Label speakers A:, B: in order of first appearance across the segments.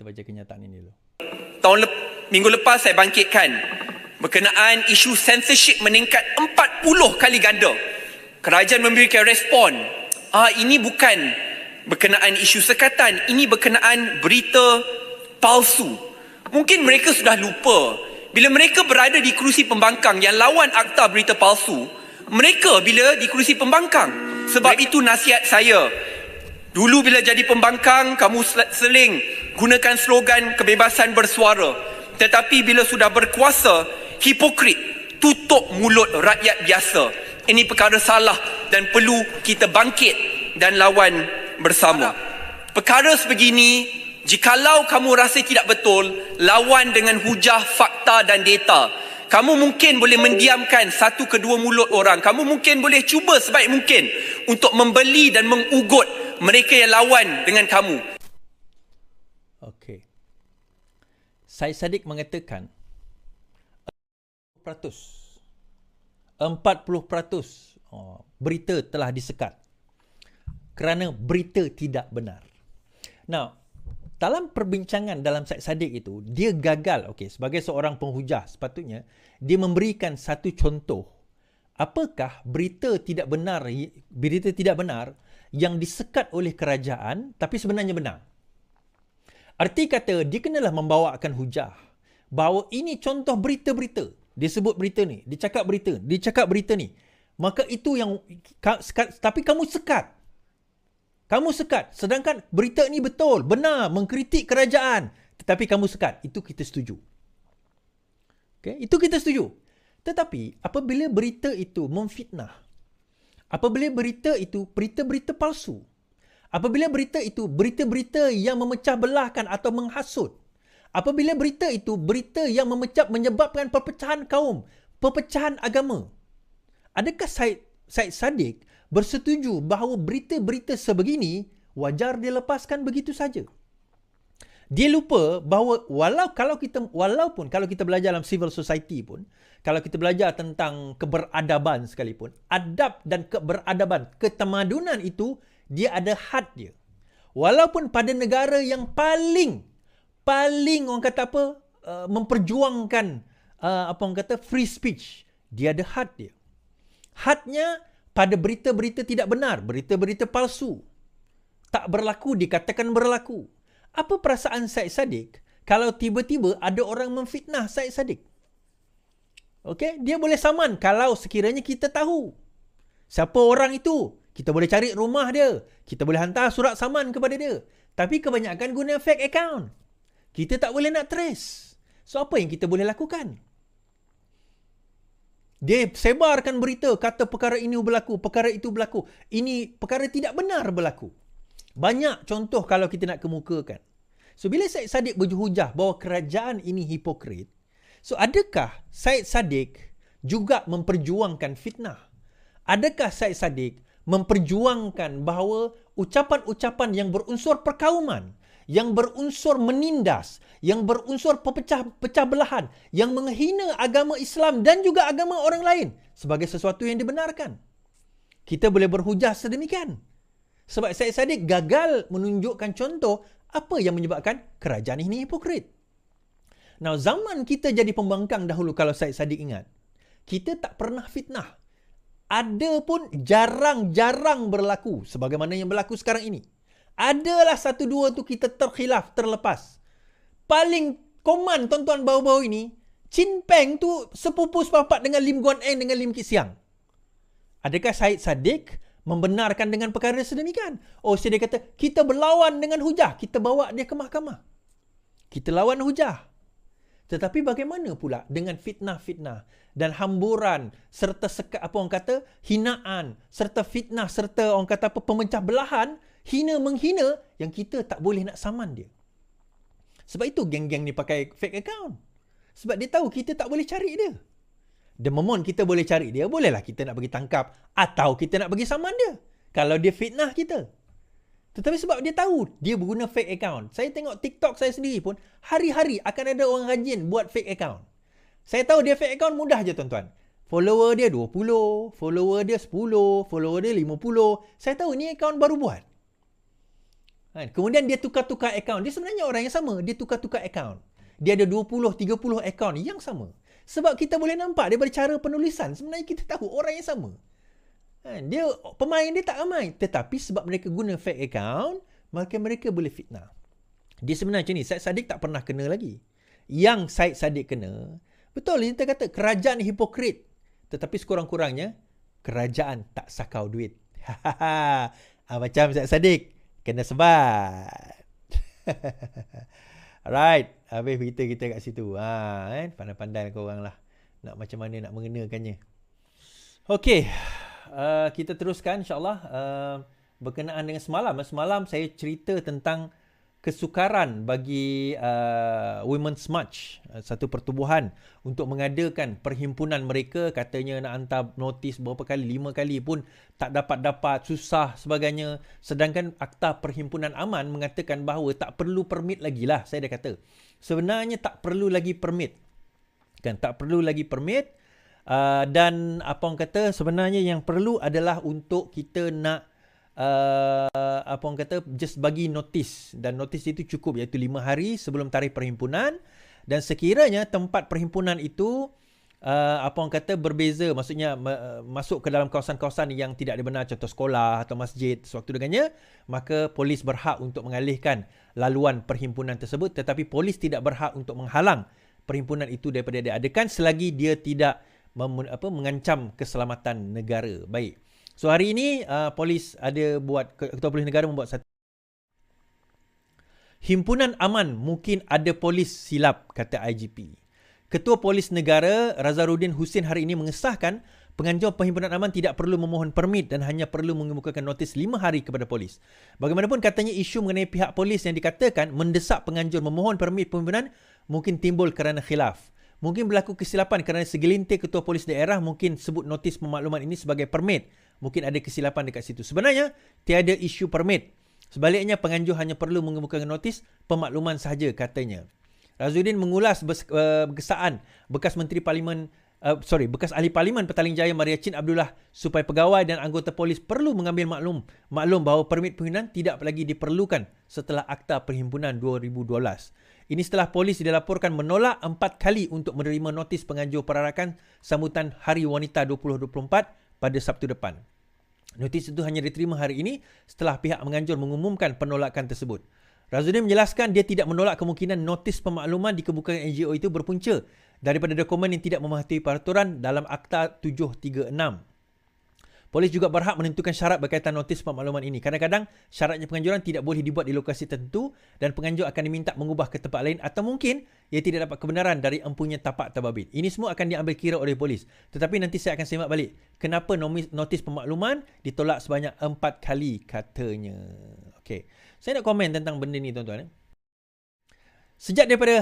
A: Kita baca kenyataan ini dulu.
B: Minggu lepas saya bangkitkan berkenaan isu censorship meningkat 40 kali ganda. Kerajaan memberikan respon. Ini bukan berkenaan isu sekatan, ini berkenaan berita palsu. Mungkin mereka sudah lupa bila mereka berada di kerusi pembangkang yang lawan akta berita palsu, mereka bila di kerusi pembangkang. Sebab itu nasihat saya, dulu bila jadi pembangkang, kamu seling gunakan slogan kebebasan bersuara. Tetapi bila sudah berkuasa, hipokrit, tutup mulut rakyat biasa. Ini perkara salah dan perlu kita bangkit dan lawan bersama. Perkara sebegini, jikalau kamu rasa tidak betul, lawan dengan hujah, fakta dan data. Kamu mungkin boleh mendiamkan satu kedua mulut orang. Kamu mungkin boleh cuba sebaik mungkin untuk membeli dan mengugut mereka yang lawan dengan kamu.
A: Okey. Syed Saddiq mengatakan 40% berita telah disekat kerana berita tidak benar. Now, dalam perbincangan dalam Syed Saddiq itu, dia gagal, sebagai seorang penghujah, sepatutnya dia memberikan satu contoh. Apakah berita tidak benar yang disekat oleh kerajaan tapi sebenarnya benar? Arti kata, dia kenalah membawakan hujah bahawa ini contoh berita-berita. Dia sebut berita ni, dia cakap berita ni. Maka itu yang, tapi kamu sekat. Sedangkan berita ni betul, benar, mengkritik kerajaan. Tetapi kamu sekat. Itu kita setuju. Itu kita setuju. Tetapi apabila berita itu memfitnah, apabila berita itu berita-berita palsu, apabila berita itu berita-berita yang memecah belahkan atau menghasut, apabila berita itu berita yang menyebabkan perpecahan kaum, perpecahan agama, adakah Syed Saddiq bersetuju bahawa berita-berita sebegini wajar dilepaskan begitu saja? Dia lupa bahawa walaupun kalau kita belajar dalam civil society pun, kalau kita belajar tentang keberadaban sekalipun, adab dan keberadaban, ketamadunan itu dia ada had dia. Walaupun pada negara yang paling orang kata memperjuangkan free speech, dia ada had dia. Hadnya pada berita-berita tidak benar, berita-berita palsu, tak berlaku, dikatakan berlaku. Apa perasaan Syed Saddiq kalau tiba-tiba ada orang memfitnah Syed Saddiq? Dia boleh saman kalau sekiranya kita tahu siapa orang itu. Kita boleh cari rumah dia, kita boleh hantar surat saman kepada dia. Tapi kebanyakan guna fake account. Kita tak boleh nak trace. So apa yang kita boleh lakukan? Dia sebarkan berita, kata perkara ini berlaku, perkara itu berlaku. Ini perkara tidak benar berlaku. Banyak contoh kalau kita nak kemukakan. So bila Syed Saddiq berhujah bahawa kerajaan ini hipokrit, so adakah Syed Saddiq juga memperjuangkan fitnah? Adakah Syed Saddiq memperjuangkan bahawa ucapan-ucapan yang berunsur perkauman, yang berunsur menindas, yang berunsur pecah belahan, yang menghina agama Islam dan juga agama orang lain sebagai sesuatu yang dibenarkan? Kita boleh berhujah sedemikian. Sebab Syed Saddiq gagal menunjukkan contoh apa yang menyebabkan kerajaan ini hipokrit. Now, zaman kita jadi pembangkang dahulu, kalau Syed Saddiq ingat, kita tak pernah fitnah. Ada pun jarang-jarang berlaku sebagaimana yang berlaku sekarang ini. Adalah satu dua tu kita terkhilaf, terlepas. Paling common tuan-tuan bau-bau ini, Chin Peng tu sepupu sepapat dengan Lim Guan Eng dengan Lim Kit Siang. Adakah Syed Saddiq membenarkan dengan perkara sedemikian? Dia kata, kita berlawan dengan hujah, kita bawa dia ke mahkamah. Kita lawan hujah. Tetapi bagaimana pula dengan fitnah-fitnah dan hamburan serta hinaan serta fitnah serta pemecah belahan, hina-menghina yang kita tak boleh nak saman dia. Sebab itu geng-geng ni pakai fake account. Sebab dia tahu kita tak boleh cari dia. The moment kita boleh cari dia, bolehlah kita nak bagi tangkap atau kita nak bagi saman dia kalau dia fitnah kita. Tetapi sebab dia tahu dia berguna fake account. Saya tengok TikTok saya sendiri pun, hari-hari akan ada orang rajin buat fake account. Saya tahu dia fake account mudah je tuan-tuan. Follower dia 20, follower dia 10, follower dia 50. Saya tahu ni account baru buat. Kemudian dia tukar-tukar akaun. Dia sebenarnya orang yang sama. Dia tukar-tukar akaun. Dia ada 20-30 akaun yang sama. Sebab kita boleh nampak daripada cara penulisan. Sebenarnya kita tahu orang yang sama. Pemain dia tak ramai. Tetapi sebab mereka guna fake account, maka mereka boleh fitnah. Dia sebenarnya macam ni. Syed Saddiq tak pernah kena lagi. Yang Syed Saddiq kena, betul kita kata kerajaan hipokrit. Tetapi sekurang-kurangnya, kerajaan tak sakau duit. Macam Syed Saddiq. Kena sebat. Alright. Habis kita kat situ. Pandai-pandai korang lah. Nak macam mana nak mengenakannya. Okey. Kita teruskan insyaAllah. Berkenaan dengan semalam. Semalam saya cerita tentang kesukaran bagi Women's March, satu pertubuhan untuk mengadakan perhimpunan mereka. Katanya nak hantar notis berapa kali, 5 kali pun tak dapat, susah sebagainya. Sedangkan Akta Perhimpunan Aman mengatakan bahawa tak perlu permit lagi lah. Saya dah kata sebenarnya tak perlu lagi permit, tak perlu lagi permit. Dan apa orang kata, sebenarnya yang perlu adalah untuk kita nak just bagi notis, dan notis itu cukup, iaitu 5 hari sebelum tarikh perhimpunan. Dan sekiranya tempat perhimpunan itu berbeza, maksudnya masuk ke dalam kawasan-kawasan yang tidak dibenar, contoh sekolah atau masjid sewaktu dengannya, maka polis berhak untuk mengalihkan laluan perhimpunan tersebut. Tetapi polis tidak berhak untuk menghalang perhimpunan itu daripada diadakan selagi dia tidak mengancam keselamatan negara. Baik. So hari ini polis ada buat, Ketua Polis Negara membuat satu himpunan aman, mungkin ada polis silap, kata IGP. Ketua Polis Negara Razaruddin Hussein hari ini mengesahkan penganjur perhimpunan aman tidak perlu memohon permit dan hanya perlu mengemukakan notis 5 hari kepada polis. Bagaimanapun katanya isu mengenai pihak polis yang dikatakan mendesak penganjur memohon permit perhimpunan mungkin timbul kerana khilaf. Mungkin berlaku kesilapan kerana segelintir ketua polis daerah mungkin sebut notis pemakluman ini sebagai permit. Mungkin ada kesilapan dekat situ. Sebenarnya, tiada isu permit. Sebaliknya, penganjur hanya perlu mengemukakan notis pemakluman sahaja, katanya. Razuddin mengulas berkesaan bekas bekas ahli Parlimen Petaling Jaya Maria Chin Abdullah supaya pegawai dan anggota polis perlu mengambil maklum bahawa permit perhimpunan tidak lagi diperlukan setelah Akta Perhimpunan 2012. Ini setelah polis dilaporkan menolak 4 kali untuk menerima notis penganjur perarakan sambutan Hari Wanita 2024 pada Sabtu depan. Notis itu hanya diterima hari ini setelah pihak menganjur mengumumkan penolakan tersebut. Razuddin menjelaskan dia tidak menolak kemungkinan notis pemakluman dikemukakan NGO itu berpunca daripada dokumen yang tidak mematuhi peraturan dalam Akta 736. Polis juga berhak menentukan syarat berkaitan notis pemakluman ini. Kadang-kadang syaratnya penganjuran tidak boleh dibuat di lokasi tertentu dan penganjur akan diminta mengubah ke tempat lain atau mungkin ia tidak dapat kebenaran dari empunya tapak terbabit. Ini semua akan diambil kira oleh polis. Tetapi nanti saya akan semak balik. Kenapa notis pemakluman ditolak sebanyak 4 kali katanya. Okey. Saya nak komen tentang benda ni tuan-tuan. Sejak daripada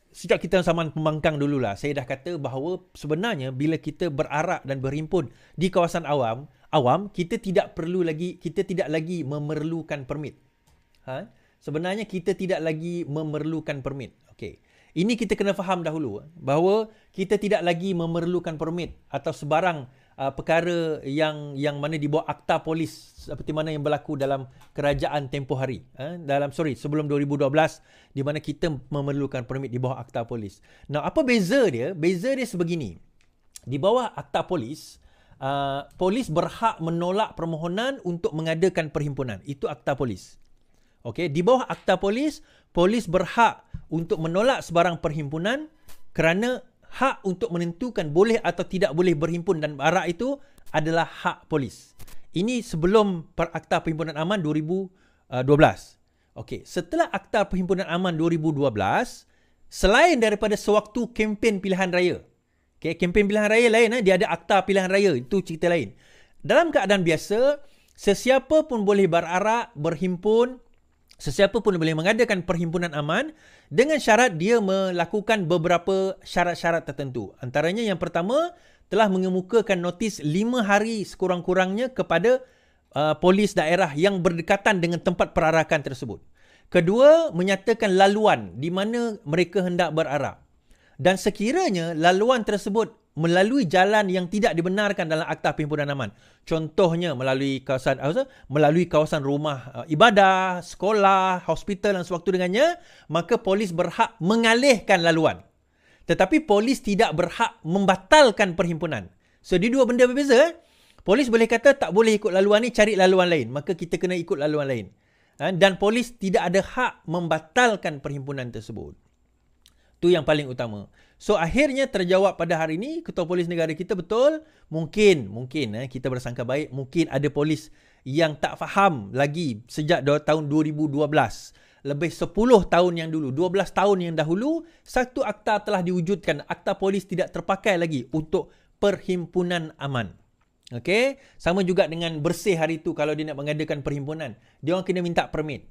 A: sejak kita zaman pembangkang dululah, saya dah kata bahawa sebenarnya bila kita berarak dan berhimpun di kawasan awam, kita tidak lagi memerlukan permit. Sebenarnya kita tidak lagi memerlukan permit. Okey. Ini kita kena faham dahulu bahawa kita tidak lagi memerlukan permit atau sebarang perkara yang mana di bawah akta polis seperti mana yang berlaku dalam kerajaan tempoh hari. Sebelum 2012 di mana kita memerlukan permit di bawah akta polis. Nah, apa beza dia? Beza dia sebegini. Di bawah akta polis, polis berhak menolak permohonan untuk mengadakan perhimpunan. Itu akta polis. Okey, di bawah akta polis, polis berhak untuk menolak sebarang perhimpunan kerana hak untuk menentukan boleh atau tidak boleh berhimpun dan berarak itu adalah hak polis. Ini sebelum Akta Perhimpunan Aman 2012. Okey, setelah Akta Perhimpunan Aman 2012, selain daripada sewaktu kempen pilihan raya. Okey, kempen pilihan raya lain, dia ada Akta Pilihan Raya, itu cerita lain. Dalam keadaan biasa, sesiapa pun boleh berarak, berhimpun, sesiapa pun boleh mengadakan perhimpunan aman dengan syarat dia melakukan beberapa syarat-syarat tertentu. Antaranya yang pertama, telah mengemukakan notis 5 hari sekurang-kurangnya kepada polis daerah yang berdekatan dengan tempat perarakan tersebut. Kedua, menyatakan laluan di mana mereka hendak berarak. Dan sekiranya laluan tersebut melalui jalan yang tidak dibenarkan dalam Akta Perhimpunan Aman. Contohnya melalui kawasan rumah ibadah, sekolah, hospital dan sewaktu dengannya, maka polis berhak mengalihkan laluan. Tetapi polis tidak berhak membatalkan perhimpunan. So, dia dua benda berbeza. Polis boleh kata tak boleh ikut laluan ni, cari laluan lain. Maka kita kena ikut laluan lain. Dan polis tidak ada hak membatalkan perhimpunan tersebut. Itu yang paling utama. So, akhirnya terjawab pada hari ini, Ketua Polis Negara kita betul, mungkin kita bersangka baik, mungkin ada polis yang tak faham lagi sejak tahun 2012. Lebih 10 tahun yang dulu, 12 tahun yang dahulu, satu akta telah diwujudkan. Akta polis tidak terpakai lagi untuk perhimpunan aman. Okey, sama juga dengan bersih hari itu kalau dia nak mengadakan perhimpunan. Dia orang kena minta permit.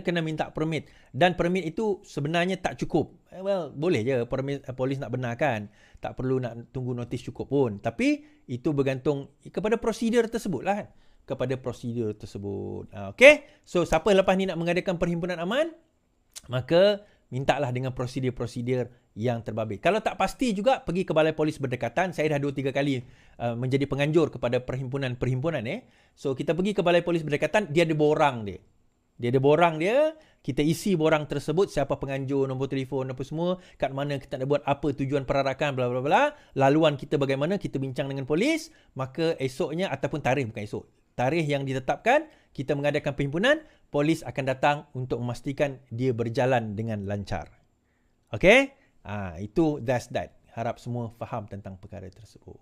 A: Kena minta permit. Dan permit itu sebenarnya tak cukup. Boleh je polis nak benarkan. Tak perlu nak tunggu notis cukup pun. Tapi itu bergantung kepada prosedur tersebut lah. Kepada prosedur tersebut. Okey, so siapa lepas ni nak mengadakan perhimpunan aman, maka mintalah dengan prosedur-prosedur yang terbabit. Kalau tak pasti juga, pergi ke balai polis berdekatan. Saya dah 2-3 kali menjadi penganjur kepada perhimpunan-perhimpunan. So, kita pergi ke balai polis berdekatan, dia ada borang dia. Kita isi borang tersebut, siapa penganjur, nombor telefon, apa semua, kat mana kita nak buat apa, tujuan perarakan, bla bla bla, laluan kita bagaimana, kita bincang dengan polis, maka esoknya, ataupun tarikh yang ditetapkan, kita mengadakan perhimpunan, polis akan datang untuk memastikan dia berjalan dengan lancar. Okey? That's that. Harap semua faham tentang perkara tersebut.